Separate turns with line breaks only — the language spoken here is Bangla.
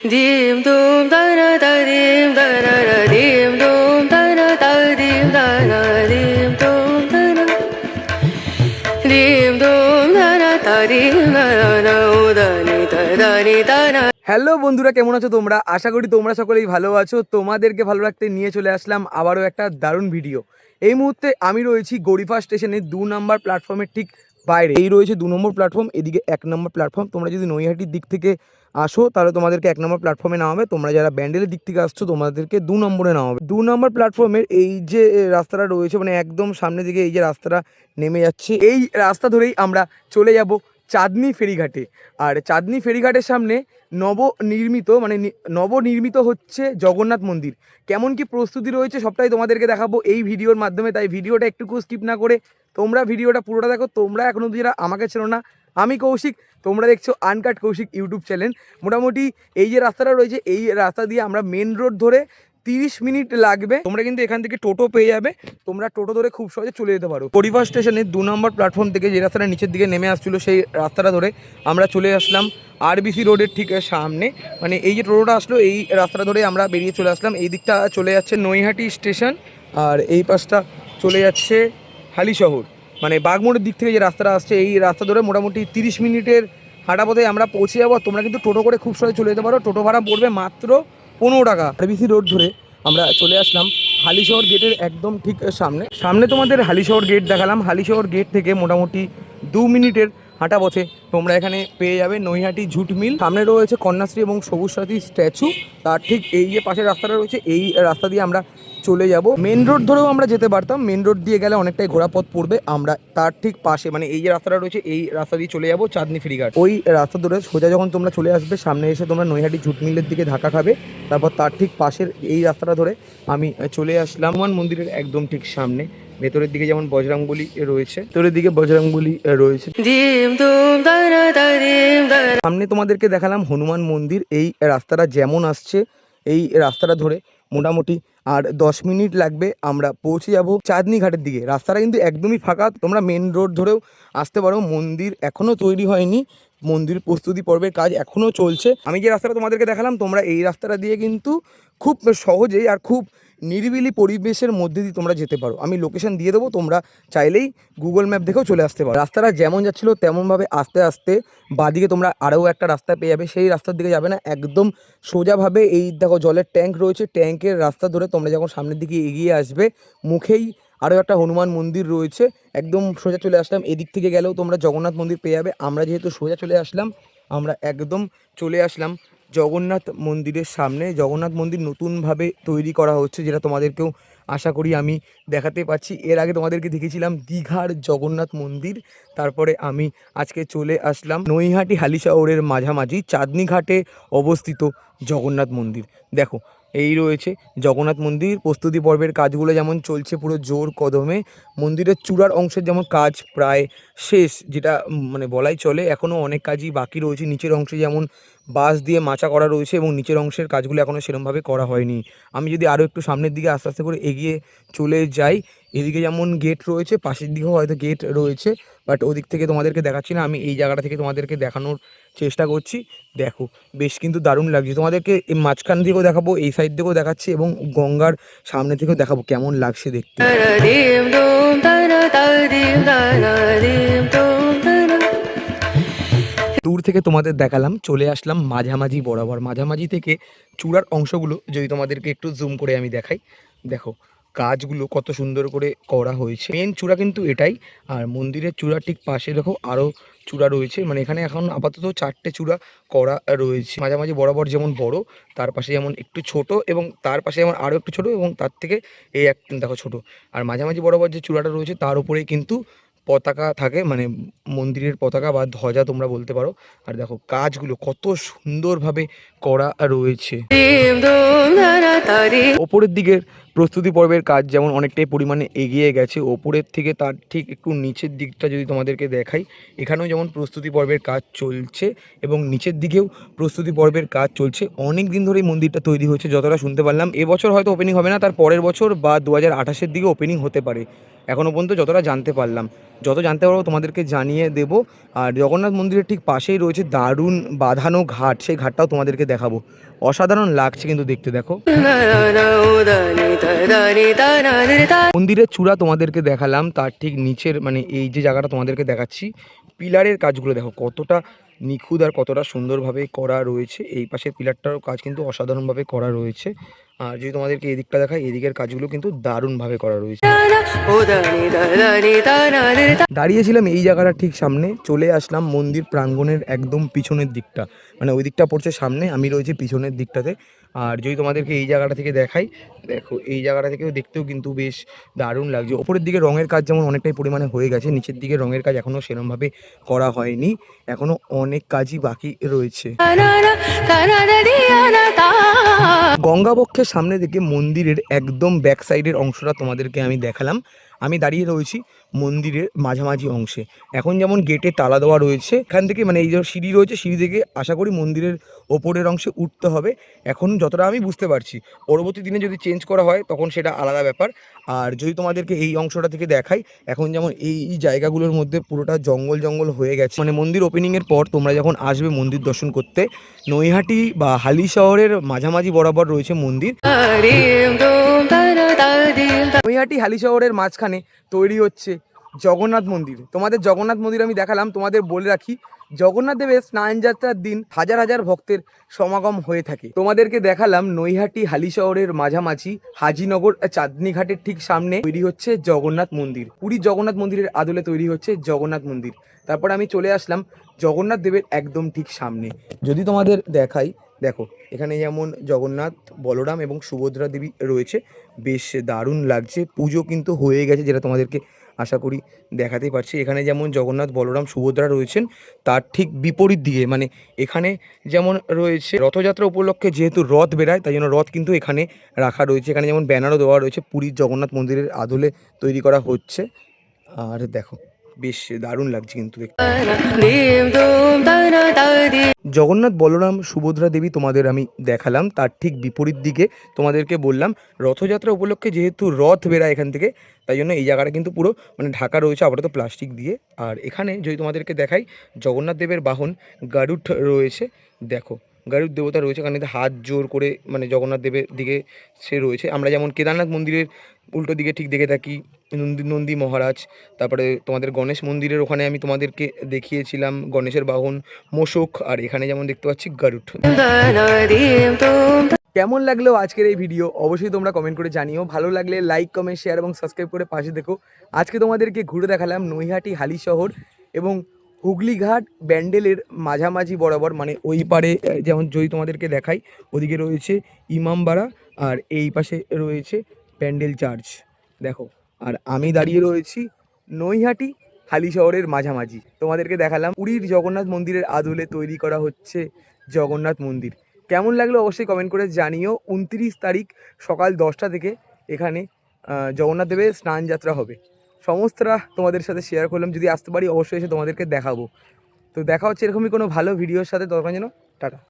Dim dum da na da dim da na na dim dum da na da dim da na dim dum da na dim dum da na da dim da na da ni da ni da na।
Hello বন্ধুরা, কেমন আছো তোমরা? আশা করি তোমরা সকলেই ভালো আছো। তোমাদেরকে ভালো রাখতে নিয়ে চলে আসলাম আবারও একটা দারুণ ভিডিও। এই মুহূর্তে আমি রয়েছি গড়িফা স্টেশনের 2 নম্বর প্ল্যাটফর্মের ঠিক বাইরে। এই রয়েছে 2 নম্বর প্ল্যাটফর্ম, এদিকে 1 নম্বর প্ল্যাটফর্ম। তোমরা যদি নৈহাটির দিক থেকে আসো তাহলে তোমাদেরকে 1 নম্বর প্ল্যাটফর্মে নামাবে। তোমরা যারা ব্যান্ডেলের দিক থেকে আসছো তোমাদেরকে 2 নম্বরে নামাবে। 2 নম্বর প্ল্যাটফর্মের এই যে রাস্তাটা রয়েছে, মানে একদম সামনের দিকে এই যে রাস্তাটা নেমে যাচ্ছে, এই রাস্তা ধরেই আমরা চলে যাব চাঁদনি ফেরিঘাটে। আর চাঁদনি ফেরিঘাটের সামনে নবনির্মিত হচ্ছে জগন্নাথ মন্দির। কেমন কি প্রস্তুতি রয়েছে সবটাই তোমাদেরকে দেখাবো এই ভিডিওর মাধ্যমে। তাই ভিডিওটা একটুকু স্কিপ না করে তোমরা ভিডিওটা পুরোটা দেখো। তোমরা এখনও যারা আমাকে চেনো না, আমি কৌশিক, তোমরা দেখছো আনকাট কৌশিক ইউটিউব চ্যানেল। মোটামুটি এই যে রাস্তাটা রয়েছে এই রাস্তা দিয়ে আমরা মেন রোড ধরে 30 মিনিট লাগবে। তোমরা কিন্তু এখান থেকে টোটো পেয়ে যাবে, তোমরা টোটো ধরে খুব সহজে চলে যেতে পারো। গড়িফা স্টেশনের 2 নম্বর প্ল্যাটফর্ম থেকে যে রাস্তাটা নিচের দিকে নেমে আসছিলো সেই রাস্তাটা ধরে আমরা চলে আসলাম আরবিসি রোডের ঠিক সামনে। মানে এই যে টোটোটা আসলো এই রাস্তাটা ধরে আমরা বেরিয়ে চলে আসলাম। এই দিকটা চলে যাচ্ছে নৈহাটি স্টেশন, আর এই পাশটা চলে যাচ্ছে হালিশহর। মানে বাগমোড়ের দিক থেকে যে রাস্তাটা আসছে এই রাস্তা ধরে মোটামুটি 30 মিনিটের হাঁটা পথে আমরা পৌঁছে যাবো। তোমরা কিন্তু টোটো করে খুব সহজে চলে যেতে পারো। টোটো ভাড়া পড়বে মাত্র 15 টাকা। আরবিসি রোড ধরে আমরা চলে আসলাম হালিশহর গেটের একদম ঠিক সামনে তোমাদের হালিশহর গেট দেখালাম। হালিশহর গেট থেকে মোটামুটি 2 মিনিটের হাঁটা পথে তোমরা এখানে পেয়ে যাবে নৈহাটি ঝুট মিল। সামনে রয়েছে কন্যাশ্রী এবং সবুজ সাথী স্ট্যাচু। তার ঠিক এই যে পাশের রাস্তাটা রয়েছে এই রাস্তা দিয়ে আমরা চলে যাব। মেন রোড ধরেও আমরা যেতে পারতাম, মেন রোড দিয়ে গেলে অনেকটাই ঘোরাপথ পড়বে। আমরা তার ঠিক পাশে মানে এই যে রাস্তাটা রয়েছে এই রাস্তা দিয়ে চলে যাব চাঁদনি ফেরিঘাট। ওই রাস্তা ধরে সোজা যখন তোমরা চলে আসবে সামনে এসে তোমরা নৈহাটি ঝুট মিলের দিকে ধাক্কা খাবে। তারপর তার ঠিক পাশের এই রাস্তাটা ধরে আমি চলে আসলাম হনুমান মন্দিরের একদম ঠিক সামনে। ভেতরের দিকে যেমন বজরংবলী রয়েছে, ভেতরের দিকে বজরংবলী রয়েছে। সামনে তোমাদেরকে দেখালাম হনুমান মন্দির। এই রাস্তাটা যেমন আসছে এই রাস্তাটা ধরে মোটামুটি আর 10 মিনিট লাগবে, আমরা পৌঁছে যাব চাঁদনি ঘাটের দিকে। রাস্তাটা কিন্তু একদমই ফাঁকা, তোমরা মেন রোড ধরেও আসতে পারো। মন্দির এখনও তৈরি হয়নি, মন্দির প্রস্তুতি পর্বের কাজ এখনও চলছে। আমি যে রাস্তাটা তোমাদেরকে দেখালাম তোমরা এই রাস্তাটা দিয়ে কিন্তু খুব সহজেই আর খুব নিরিবিলি পরিবেশের মধ্যে দিয়ে তোমরা যেতে পারো। আমি লোকেশন দিয়ে দেবো, তোমরা চাইলেই গুগল ম্যাপ দেখেও চলে আসতে পারো। রাস্তাটা যেমন যাচ্ছিলো তেমনভাবে আস্তে আস্তে বাদিকে তোমরা আরও একটা রাস্তা পেয়ে যাবে। সেই রাস্তার দিকে যাবে না, একদম সোজাভাবে এই দেখো জলের ট্যাঙ্ক রয়েছে, ট্যাঙ্কের রাস্তা ধরে তোমরা যখন সামনের দিকে এগিয়ে আসবে মুখেই আরও একটা হনুমান মন্দির রয়েছে। একদম সোজা চলে আসলাম, এদিক থেকে গেলেও তোমরা জগন্নাথ মন্দির পেয়ে যাবে। আমরা যেহেতু সোজা চলে আসলাম আমরা একদম চলে আসলাম জগন্নাথ মন্দিরের সামনে। জগন্নাথ মন্দির নতুনভাবে তৈরি করা হচ্ছে, যেটা তোমাদেরকেও আশা করি আমি দেখাতে পাচ্ছি। এর আগে তোমাদেরকে দেখেছিলাম দীঘার জগন্নাথ মন্দির, তারপরে আমি আজকে চলে আসলাম নৈহাটি হালিশহরের মাঝামাঝি চাঁদনি ঘাটে অবস্থিত জগন্নাথ মন্দির। দেখো এই রয়েছে জগন্নাথ মন্দির। প্রস্তুতি পর্বের কাজগুলো যেমন চলছে পুরো জোর কদমে। মন্দিরের চূড়ার অংশের যেমন কাজ প্রায় শেষ, যেটা মানে বলাই চলে, এখনও অনেক কাজই বাকি রয়েছে। নিচের অংশে যেমন বাঁশ দিয়ে মাচা করা রয়েছে এবং নিচের অংশের কাজগুলো এখনও সেরকমভাবে করা হয়নি। আমি যদি আরও একটু সামনের দিকে আস্তে আস্তে করে এগিয়ে চলে যাই, এদিকে যেমন গেট রয়েছে পাশের দিকেও হয়তো গেট রয়েছে, বাট ওদিক থেকে তোমাদেরকে দেখাচ্ছি না, আমি এই জায়গাটা থেকে তোমাদেরকে দেখানোর চেষ্টা করছি। দেখো বেশ কিন্তু দারুণ লাগছে। তোমাদেরকে এই মাঝখান থেকেও দেখাবো, এই সাইড থেকেও দেখাচ্ছি এবং গঙ্গার সামনে থেকেও দেখাবো কেমন লাগছে দেখতে। দূর থেকে তোমাদের দেখালাম, চলে আসলাম মাঝামাঝি বরাবর। মাঝামাঝি থেকে চূড়ার অংশগুলো যদি তোমাদেরকে একটু জুম করে আমি দেখাই, দেখো কাজগুলো কত সুন্দর করে করা হয়েছে। মেন চূড়া কিন্তু এটাই, আর মন্দিরের চূড়া ঠিক পাশে দেখো আরও চূড়া রয়েছে। মানে এখানে এখন আপাতত 4টে চূড়া করা রয়েছে। মাঝামাঝি বরাবর যেমন বড়, তার পাশে যেমন একটু ছোট, এবং তার পাশে যেমন আরও একটু ছোট, এবং তার থেকে এই একটা দেখো ছোট। আর মাঝামাঝি বরাবর যে চূড়াটা রয়েছে তার উপরেই কিন্তু পতাকা থাকে, মানে মন্দিরের পতাকা বা ধ্বজা তোমরা বলতে পারো। আর দেখো কাজগুলো কত সুন্দরভাবে করা রয়েছে। ওপরের দিকের প্রস্তুতি পর্বের কাজ যেমন অনেকটাই পরিমাণে এগিয়ে গেছে, ওপরের থেকে তার ঠিক একটু নিচের দিকটা যদি তোমাদেরকে দেখাই, এখানেও যেমন প্রস্তুতি পর্বের কাজ চলছে এবং নিচের দিকেও প্রস্তুতি পর্বের কাজ চলছে। অনেক দিন ধরেই মন্দিরটা তৈরি হয়েছে, যতটা শুনতে পারলাম। এবছর হয়তো ওপেনিং হবে না, তার পরের বছর বা 2028-এর দিকে ওপেনিং হতে পারে। এখনও পর্যন্ত যতটা জানতে পারলাম, যত জানতে পারবো তোমাদেরকে জানিয়ে দেবো। আর জগন্নাথ মন্দিরের ঠিক পাশেই রয়েছে দারুণ বাঁধানো ঘাট, সেই ঘাটটাও তোমাদেরকে দেখাবো। অসাধারণ লাগছে কিন্তু দেখতে, দেখো।
na na uda ni ta na ni ta.
মন্দিরের চূড়া তোমাদেরকে দেখালাম, তার ঠিক নিচের মানে এই যে জায়গাটা তোমাদেরকে দেখাচ্ছি, পিলারের কাজগুলো দেখো কতটা নিখুঁত আর কতটা সুন্দরভাবে করা রয়েছে। এই পাশের পিলারটারও কাজ কিন্তু অসাধারণভাবে করা রয়েছে। আর যদি তোমাদেরকে এদিকটা দেখায়, এদিকের কাজগুলো কিন্তু দারুণভাবে করা রয়েছে। দাঁড়িয়েছিলাম এই জায়গাটা ঠিক সামনে, চলে আসলাম মন্দির প্রাঙ্গণের একদম পিছনের দিকটা, মানে ওই দিকটা পড়ছে সামনে, আমি রয়েছি পিছনের দিকটাতে। আর যদি তোমাদেরকে এই জায়গাটা থেকে দেখাই, দেখো এই জায়গাটা থেকেও দেখতেও কিন্তু বেশ দারুণ লাগছে। ওপরের দিকে রঙের কাজ যেমন অনেকটাই পরিমাণে হয়ে গেছে, নিচের দিকে রঙের কাজ এখনও সেরমভাবে করা হয়নি, এখনও অনেক কাজই বাকি রয়েছে। গঙ্গাবক্ষের সামনে থেকে মন্দিরের একদম ব্যাক সাইডের অংশটা তোমাদেরকে আমি দেখালাম। আমি দাঁড়িয়ে রয়েছি মন্দিরের মাঝামাঝি অংশে। এখন যেমন গেটে তালা দেওয়া রয়েছে, এখান থেকে মানে এই যে সিঁড়ি রয়েছে, সিঁড়ি থেকে আশা করি মন্দিরের ওপরের অংশে উঠতে হবে, এখন যতটা আমি বুঝতে পারছি। পরবর্তী দিনে যদি চেঞ্জ করা হয় তখন সেটা আলাদা ব্যাপার। আর যদি তোমাদেরকে এই অংশটা থেকে দেখাই, এখন যেমন এই জায়গাগুলোর মধ্যে পুরোটা জঙ্গল জঙ্গল হয়ে গেছে। মানে মন্দির ওপেনিংয়ের পর তোমরা যখন আসবে মন্দির দর্শন করতে, নৈহাটি বা হালি শহরের মাঝামাঝি বরাবর রয়েছে মন্দির। নৈহাটি হালি শহরের মাঝখানে তৈরি হচ্ছে জগন্নাথ মন্দির। তোমাদের জগন্নাথ মন্দির আমি দেখালাম, তোমাদের বলে রাখি জগন্নাথ দেবের স্নান যাত্রার দিন হাজার হাজার ভক্তের সমাগম হয়ে থাকে। তোমাদেরকে দেখালাম নৈহাটি হালি শহরের মাঝামাঝি হাজিনগর চাঁদনি ঘাটের ঠিক সামনে তৈরি হচ্ছে জগন্নাথ মন্দির। পুরীর জগন্নাথ মন্দিরের আদলে তৈরি হচ্ছে জগন্নাথ মন্দির। তারপর আমি চলে আসলাম জগন্নাথ দেবের একদম ঠিক সামনে। যদি তোমাদের দেখাই, দেখো এখানে যেমন জগন্নাথ, বলরাম এবং সুভদ্রা দেবী রয়েছে, বেশ দারুণ লাগছে। পুজো কিন্তু হয়ে গেছে, যেটা তোমাদেরকে আশা করি দেখাতেই পারছি। এখানে যেমন জগন্নাথ, বলরাম, সুভদ্রা রয়েছেন, তার ঠিক বিপরীত দিকে মানে এখানে যেমন রয়েছে রথযাত্রা উপলক্ষে যেহেতু রথ বেরায়, তাই জন্য রথ কিন্তু এখানে রাখা রয়েছে। এখানে যেমন ব্যানারও দেওয়া রয়েছে, পুরীর জগন্নাথ মন্দিরের আদলে তৈরি করা হচ্ছে। আর দেখো বেশ দারুণ লাগছে কিন্তু দেখতে। জগন্নাথ, বলরাম, সুভদ্রা দেবী তোমাদের আমি দেখালাম, তার ঠিক বিপরীত দিকে তোমাদেরকে বললাম রথযাত্রা উপলক্ষে যেহেতু রথ বেরায় এখান থেকে, তাই জন্য এই জায়গাটা কিন্তু পুরো মানে ঢাকা রয়েছে আপাতত প্লাস্টিক দিয়ে। আর এখানে যদি তোমাদেরকে দেখাই, জগন্নাথ দেবের বাহন গারুড রয়েছে, দেখো গারুড দেবতা রয়েছে, এখানে হাত জোর করে মানে জগন্নাথ দেবের দিকে সে রয়েছে। আমরা যেমন কেদারনাথ মন্দিরের উল্টো দিকে ঠিক দেখে থাকি নন্দী মহারাজ। তারপরে তোমাদের গণেশ মন্দিরের ওখানে আমি তোমাদেরকে দেখিয়েছিলাম গণেশের বাহন মোষক, আর এখানে যেমন দেখতে পাচ্ছি গারুড। কেমন লাগলো আজকের এই ভিডিও অবশ্যই তোমরা কমেন্ট করে জানিও। ভালো লাগলে লাইক, কমেন্ট, শেয়ার এবং সাবস্ক্রাইব করে পাশে দেখো। আজকে তোমাদেরকে ঘুরে দেখালাম নৈহাটি হালি শহর এবং হুগলিঘাট ব্যান্ডেলের মাঝামাঝি বরাবর, মানে ওই পারে যেমন যদি তোমাদেরকে দেখাই, ওদিকে রয়েছে ইমামবাড়া আর এই পাশে রয়েছে ব্যান্ডেল চার্চ, দেখো। আর আমি দাঁড়িয়ে রয়েছি নৈহাটি হালি শহরের মাঝামাঝি। তোমাদেরকে দেখালাম পুরীর জগন্নাথ মন্দিরের আদলে তৈরি করা হচ্ছে জগন্নাথ মন্দির। কেমন লাগলো অবশ্যই কমেন্ট করে জানিও। 29 তারিখ সকাল 10টা থেকে এখানে জগন্নাথ দেবের স্নান যাত্রা হবে। সমস্তটা তোমাদের সাথে শেয়ার করলাম, যদি আসতে পারি অবশ্যই এসে তোমাদেরকে দেখাবো। তো দেখা হচ্ছে এরকমই কোনো ভালো ভিডিওর সাথে, তখন যেন টাটা।